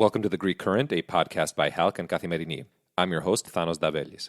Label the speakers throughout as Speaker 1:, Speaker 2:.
Speaker 1: Welcome to The Greek Current, a podcast by HALC and Kathimerini. I'm your host, Thanos Davelis.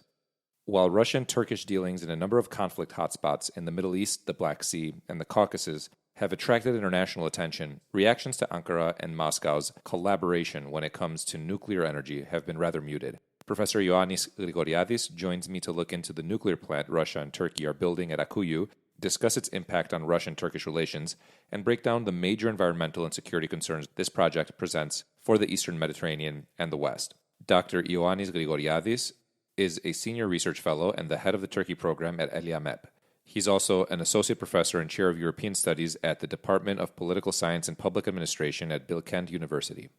Speaker 1: While Russian-Turkish dealings in a number of conflict hotspots in the Middle East, the Black Sea, and the Caucasus have attracted international attention, reactions to Ankara and Moscow's collaboration when it comes to nuclear energy have been rather muted. Professor Ioannis Grigoriadis joins me to look into the nuclear plant Russia and Turkey are building at Akkuyu, discuss its impact on Russian-Turkish relations, and break down the major environmental and security concerns this project presents for the Eastern Mediterranean and the West. Dr. Ioannis Grigoriadis is a senior research fellow and the head of the Turkey program at ELIAMEP. He's also an associate professor and chair of European Studies at the Department of Political Science and Public Administration at Bilkent University.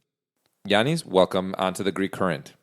Speaker 1: Ioannis, welcome onto the Greek Current.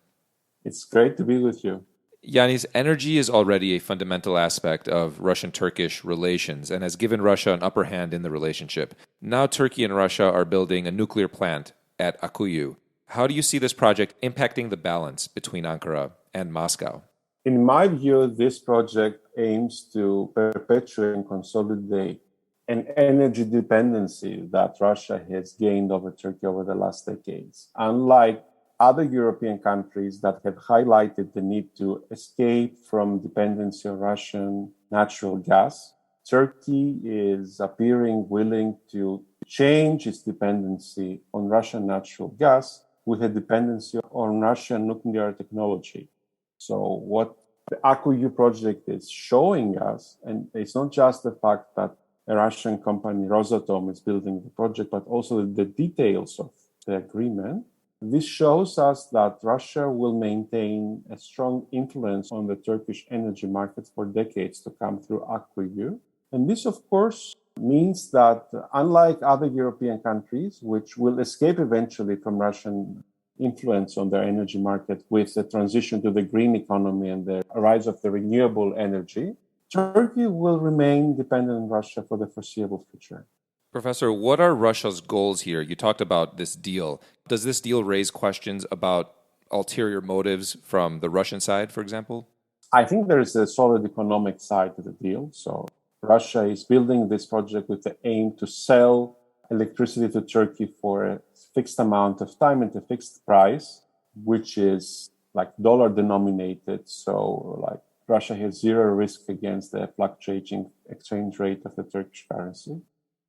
Speaker 2: It's great to be with you.
Speaker 1: Ioannis, energy is already a fundamental aspect of Russian-Turkish relations and has given Russia an upper hand in the relationship. Now Turkey and Russia are building a nuclear plant at Akkuyu. How do you see this project impacting the balance between Ankara and Moscow?
Speaker 2: In my view, this project aims to perpetuate and consolidate an energy dependency that Russia has gained over Turkey over the last decades. Unlike other European countries that have highlighted the need to escape from dependency on Russian natural gas, Turkey is appearing willing to change its dependency on Russian natural gas with a dependency on Russian nuclear technology. So what the Akkuyu project is showing us, and it's not just the fact that a Russian company, Rosatom, is building the project, but also the details of the agreement. This shows us that Russia will maintain a strong influence on the Turkish energy market for decades to come through Akkuyu. And this, of course, means that unlike other European countries, which will escape eventually from Russian influence on their energy market with the transition to the green economy and the rise of the renewable energy, Turkey will remain dependent on Russia for the foreseeable future.
Speaker 1: Professor, what are Russia's goals here? You talked about this deal. Does this deal raise questions about ulterior motives from the Russian side, for example?
Speaker 2: I think there is a solid economic side to the deal. So Russia is building this project with the aim to sell electricity to Turkey for a fixed amount of time at a fixed price, which is like dollar denominated. So like Russia has zero risk against the fluctuating exchange rate of the Turkish currency.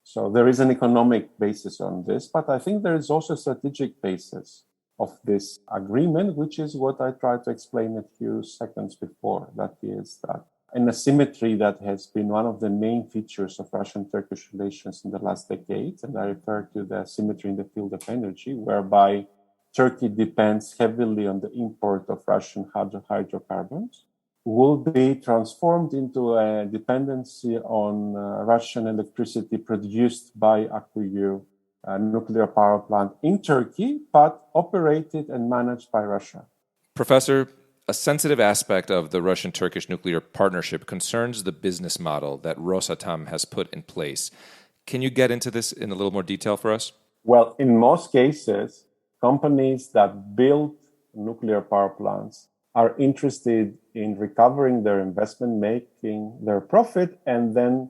Speaker 2: So there is an economic basis on this, but I think there is also a strategic basis of this agreement, which is what I tried to explain a few seconds before. That is that an asymmetry that has been one of the main features of Russian-Turkish relations in the last decades, and I refer to the asymmetry in the field of energy, whereby Turkey depends heavily on the import of Russian hydrocarbons, will be transformed into a dependency on Russian electricity produced by Akkuyu, a nuclear power plant in Turkey, but operated and managed by Russia.
Speaker 1: Professor, a sensitive aspect of the Russian-Turkish nuclear partnership concerns the business model that Rosatom has put in place. Can you get into this in a little more detail for us?
Speaker 2: Well, in most cases, companies that build nuclear power plants are interested in recovering their investment, making their profit, and then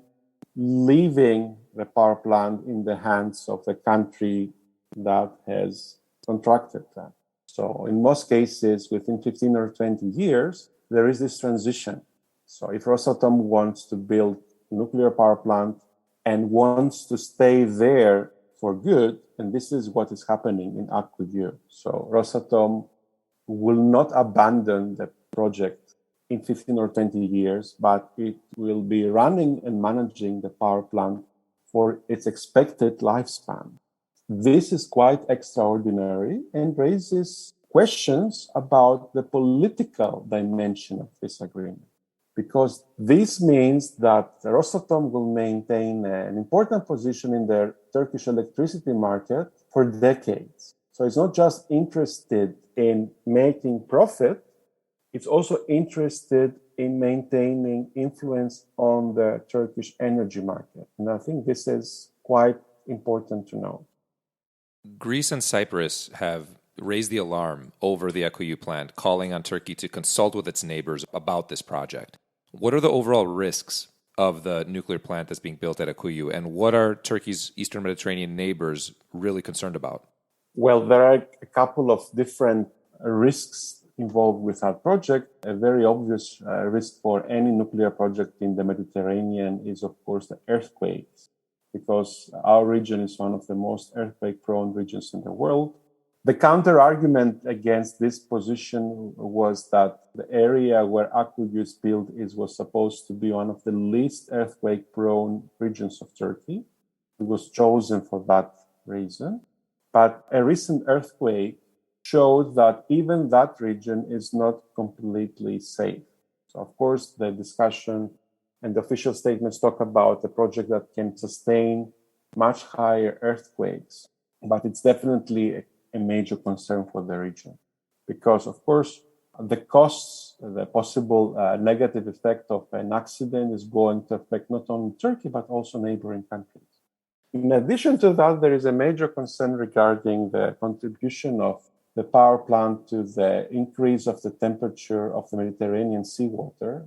Speaker 2: leaving the power plant in the hands of the country that has contracted that. So in most cases, within 15 or 20 years, there is this transition. So if Rosatom wants to build a nuclear power plant and wants to stay there for good, and this is what is happening in Akkuyu. So Rosatom will not abandon the project in 15 or 20 years, but it will be running and managing the power plant for its expected lifespan. This is quite extraordinary and raises questions about the political dimension of this agreement, because this means that Rosatom will maintain an important position in the Turkish electricity market for decades. So it's not just interested in making profit, it's also interested in maintaining influence on the Turkish energy market. And I think this is quite important to know.
Speaker 1: Greece and Cyprus have raised the alarm over the Akkuyu plant, calling on Turkey to consult with its neighbors about this project. What are the overall risks of the nuclear plant that's being built at Akkuyu, and what are Turkey's Eastern Mediterranean neighbors really concerned about?
Speaker 2: Well, there are a couple of different risks involved with our project. A very obvious risk for any nuclear project in the Mediterranean is, of course, the earthquakes, because our region is one of the most earthquake-prone regions in the world. The counter-argument against this position was that the area where Akkuyu is built was supposed to be one of the least earthquake-prone regions of Turkey. It was chosen for that reason. But a recent earthquake showed that even that region is not completely safe. So, of course, the discussion and the official statements talk about a project that can sustain much higher earthquakes, but it's definitely a major concern for the region because, of course, the costs, the possible negative effect of an accident is going to affect not only Turkey, but also neighboring countries. In addition to that, there is a major concern regarding the contribution of the power plant to the increase of the temperature of the Mediterranean seawater.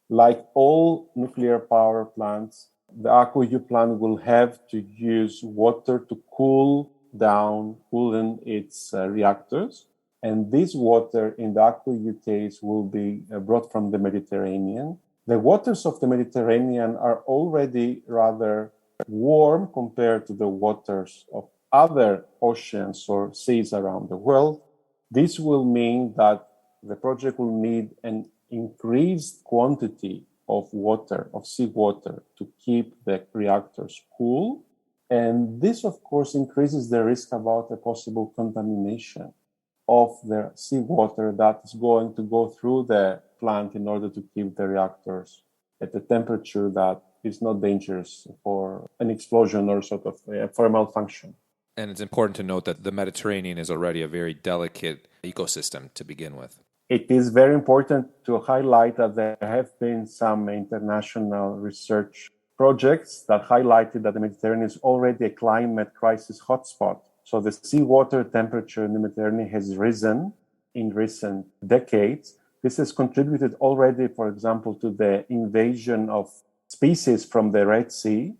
Speaker 2: Like all nuclear power plants, the Akkuyu plant will have to use water to cool in its reactors. And this water in the Akkuyu case will be brought from the Mediterranean. The waters of the Mediterranean are already rather warm compared to the waters of other oceans or seas around the world. This will mean that the project will need an increased quantity of water, of seawater, to keep the reactors cool. And this, of course, increases the risk about a possible contamination of the seawater that is going to go through the plant in order to keep the reactors at a temperature that is not dangerous for an explosion or sort of for a malfunction.
Speaker 1: And it's important to note that the Mediterranean is already a very delicate ecosystem to begin with.
Speaker 2: It is very important to highlight that there have been some international research projects that highlighted that the Mediterranean is already a climate crisis hotspot. So the seawater temperature in the Mediterranean has risen in recent decades. This has contributed already, for example, to the invasion of species from the Red Sea.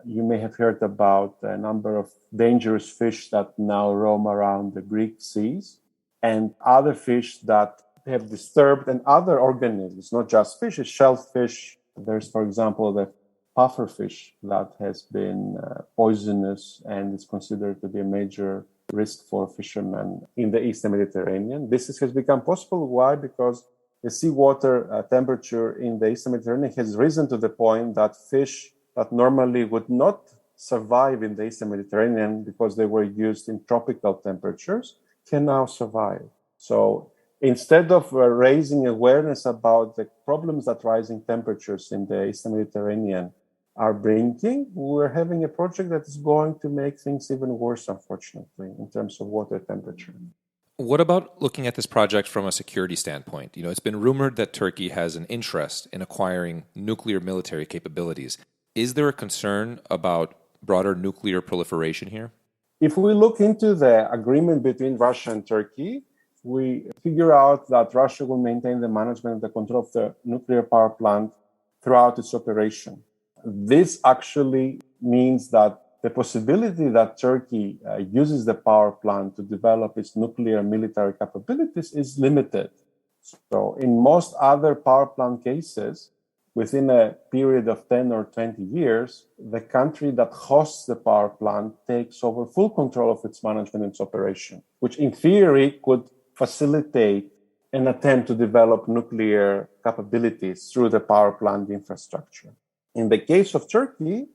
Speaker 2: You may have heard about a number of dangerous fish that now roam around the Greek seas and other fish that have disturbed and other organisms, not just fish, it's shellfish. There's, for example, the pufferfish that has been poisonous and is considered to be a major risk for fishermen in the Eastern Mediterranean. This has become possible. Why? Because the seawater temperature in the Eastern Mediterranean has risen to the point that fish that normally would not survive in the Eastern Mediterranean because they were used in tropical temperatures can now survive. So instead of raising awareness about the problems that rising temperatures in the Eastern Mediterranean are bringing, we're having a project that is going to make things even worse, unfortunately, in terms of water temperature.
Speaker 1: What about looking at this project from a security standpoint? It's been rumored that Turkey has an interest in acquiring nuclear military capabilities. Is there a concern about broader nuclear proliferation here?
Speaker 2: If we look into the agreement between Russia and Turkey, we figure out that Russia will maintain the management and the control of the nuclear power plant throughout its operation. This actually means that the possibility that Turkey uses the power plant to develop its nuclear military capabilities is limited. So in most other power plant cases, within a period of 10 or 20 years, the country that hosts the power plant takes over full control of its management and its operation, which in theory could facilitate an attempt to develop nuclear capabilities through the power plant infrastructure. In the case of Turkey,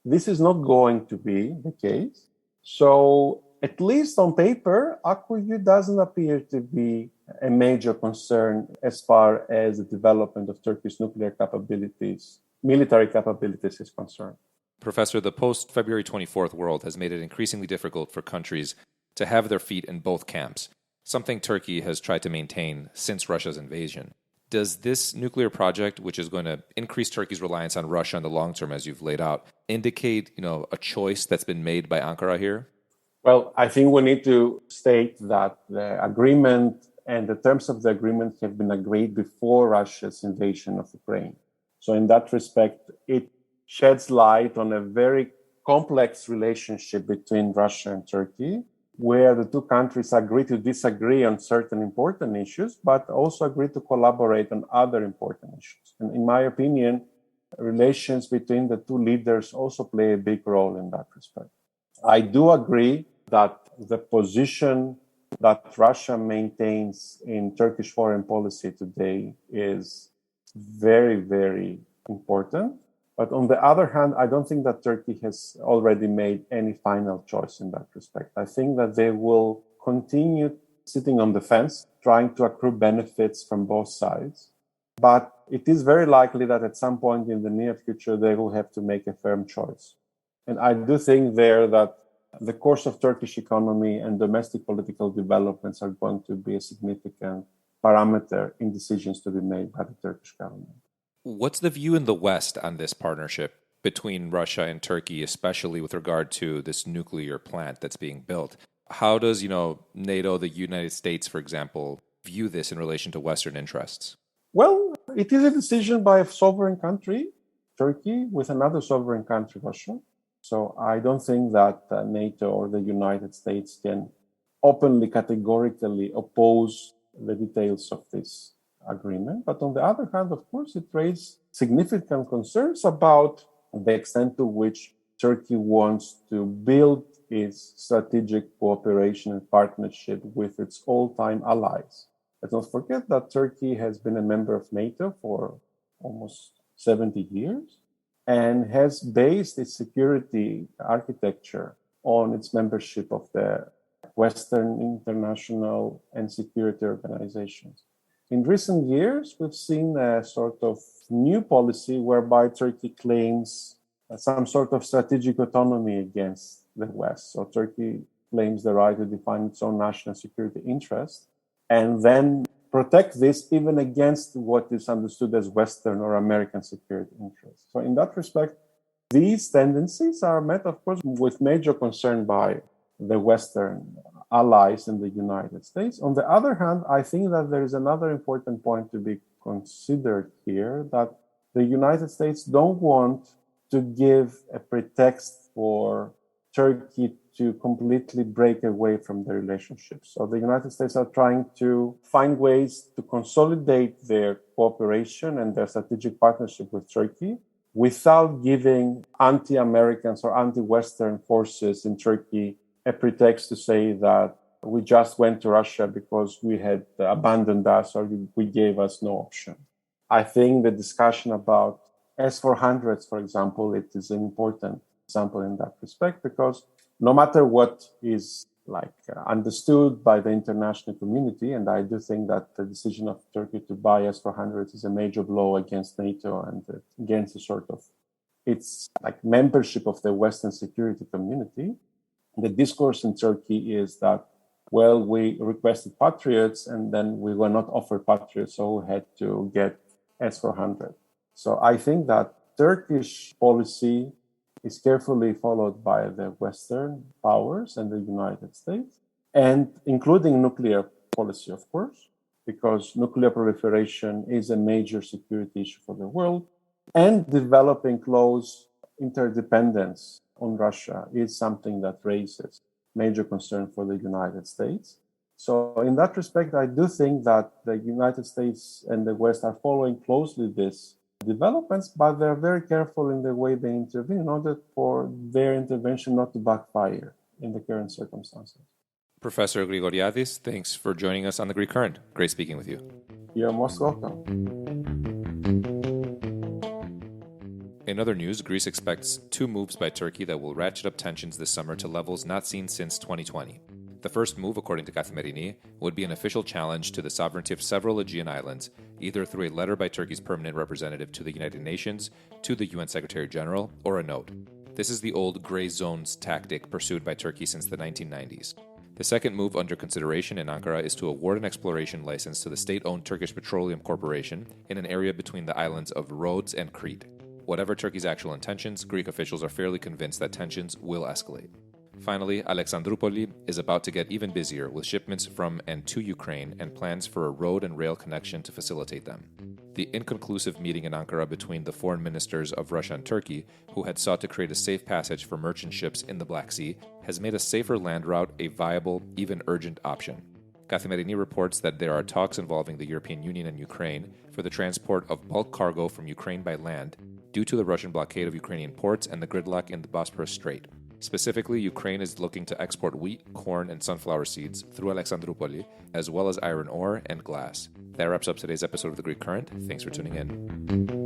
Speaker 2: this is not going to be the case. So at least on paper, Akkuyu doesn't appear to be a major concern as far as the development of Turkey's nuclear capabilities, military capabilities is concerned.
Speaker 1: Professor, the post-February 24th world has made it increasingly difficult for countries to have their feet in both camps, something Turkey has tried to maintain since Russia's invasion. Does this nuclear project, which is going to increase Turkey's reliance on Russia in the long term, as you've laid out, indicate, a choice that's been made by Ankara here?
Speaker 2: Well, I think we need to state that the agreement and the terms of the agreement have been agreed before Russia's invasion of Ukraine. So in that respect, it sheds light on a very complex relationship between Russia and Turkey. where the two countries agree to disagree on certain important issues, but also agree to collaborate on other important issues. And in my opinion, relations between the two leaders also play a big role in that respect. I do agree that the position that Russia maintains in Turkish foreign policy today is very, very important. But on the other hand, I don't think that Turkey has already made any final choice in that respect. I think that they will continue sitting on the fence, trying to accrue benefits from both sides. But it is very likely that at some point in the near future, they will have to make a firm choice. And I do think there that the course of Turkish economy and domestic political developments are going to be a significant parameter in decisions to be made by the Turkish government.
Speaker 1: What's the view in the West on this partnership between Russia and Turkey, especially with regard to this nuclear plant that's being built? How does, NATO, the United States, for example, view this in relation to Western interests?
Speaker 2: Well, it is a decision by a sovereign country, Turkey, with another sovereign country, Russia. So I don't think that NATO or the United States can openly, categorically oppose the details of this agreement. But on the other hand, of course, it raised significant concerns about the extent to which Turkey wants to build its strategic cooperation and partnership with its all-time allies. Let's not forget that Turkey has been a member of NATO for almost 70 years and has based its security architecture on its membership of the Western international and security organizations. In recent years, we've seen a sort of new policy whereby Turkey claims some sort of strategic autonomy against the West. So Turkey claims the right to define its own national security interests and then protect this even against what is understood as Western or American security interests. So in that respect, these tendencies are met, of course, with major concern by the Western allies in the United States. On the other hand, I think that there is another important point to be considered here, that the United States don't want to give a pretext for Turkey to completely break away from the relationship. So the United States are trying to find ways to consolidate their cooperation and their strategic partnership with Turkey without giving anti-Americans or anti-Western forces in Turkey a pretext to say that we just went to Russia because we had abandoned us or we gave us no option. I think the discussion about S-400s, for example, it is an important example in that respect, because no matter what is understood by the international community, and I do think that the decision of Turkey to buy S-400s is a major blow against NATO and against the sort of its membership of the Western security community. The discourse in Turkey is that, well, we requested Patriots and then we were not offered Patriots, so we had to get S-400. So I think that Turkish policy is carefully followed by the Western powers and the United States, and including nuclear policy, of course, because nuclear proliferation is a major security issue for the world, and developing close interdependence on Russia is something that raises major concern for the United States. So in that respect, I do think that the United States and the West are following closely these developments, but they're very careful in the way they intervene in order for their intervention not to backfire in the current circumstances.
Speaker 1: Professor Grigoriadis, thanks for joining us on The Greek Current. Great speaking with you.
Speaker 2: You're most welcome.
Speaker 1: In other news, Greece expects 2 moves by Turkey that will ratchet up tensions this summer to levels not seen since 2020. The first move, according to Kathimerini, would be an official challenge to the sovereignty of several Aegean islands, either through a letter by Turkey's permanent representative to the United Nations, to the UN Secretary General, or a note. This is the old gray zones tactic pursued by Turkey since the 1990s. The second move under consideration in Ankara is to award an exploration license to the state-owned Turkish Petroleum Corporation in an area between the islands of Rhodes and Crete. Whatever Turkey's actual intentions, Greek officials are fairly convinced that tensions will escalate. Finally, Alexandroupoli is about to get even busier with shipments from and to Ukraine and plans for a road and rail connection to facilitate them. The inconclusive meeting in Ankara between the foreign ministers of Russia and Turkey, who had sought to create a safe passage for merchant ships in the Black Sea, has made a safer land route a viable, even urgent option. Kathimerini reports that there are talks involving the European Union and Ukraine for the transport of bulk cargo from Ukraine by land due to the Russian blockade of Ukrainian ports and the gridlock in the Bosporus Strait. Specifically, Ukraine is looking to export wheat, corn, and sunflower seeds through Alexandroupoli, as well as iron ore and glass. That wraps up today's episode of The Greek Current. Thanks for tuning in.